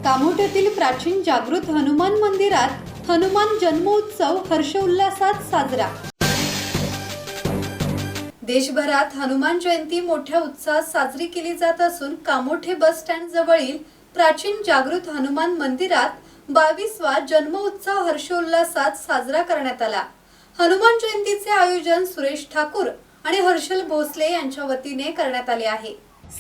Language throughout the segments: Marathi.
कामोठ्यातील प्राचीन जागृत हनुमान मंदिरात हनुमान जन्मोत्सव हर्षोल्लासात साजरा। देशभरात हनुमान जयंती मोठ्या उत्साहात साजरी केली जात असून कामोठे बस स्टँड जवळील प्राचीन जागृत हनुमान मंदिरात 22वा जन्मोत्सव हर्षोल्लासात साजरा करण्यात आला। हनुमान जयंतीचे आयोजन सुरेश ठाकूर आणि हर्षल भोसले यांच्या वतीने करण्यात आले आहे।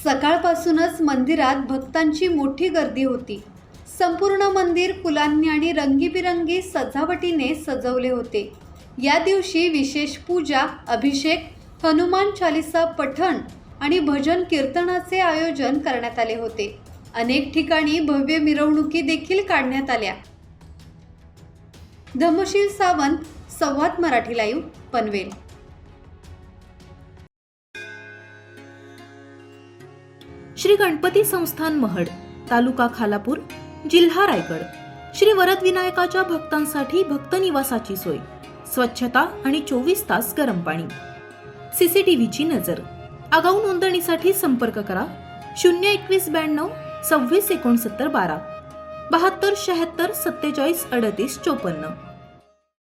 सकाळपासूनच मंदिरात भक्तांची मोठी गर्दी होती। संपूर्ण मंदिर फुलांनी आणि रंगीबिरंगी सजावटीने सजवले होते। या दिवशी विशेष पूजा, अभिषेक, हनुमान चालीसा पठण आणि भजन कीर्तनाचे आयोजन करण्यात आले होते। अनेक ठिकाणी भव्य मिरवणुकी देखील काढण्यात आल्या। धमशील सावंत, संवाद मराठी लाईव्ह, पनवेल। श्री गणपती संस्थान महड, तालुका खालापूर, जिल्हा रायगड। श्री वरद विनायकाच्या भक्तांसाठी भक्त निवासाची सोय, स्वच्छता आणि 24 तास गरम पाणी, सीसीटीव्हीची नजर। आगाऊ नोंदणीसाठी संपर्क करा 02192 26 69 12 72 76 47 38 54।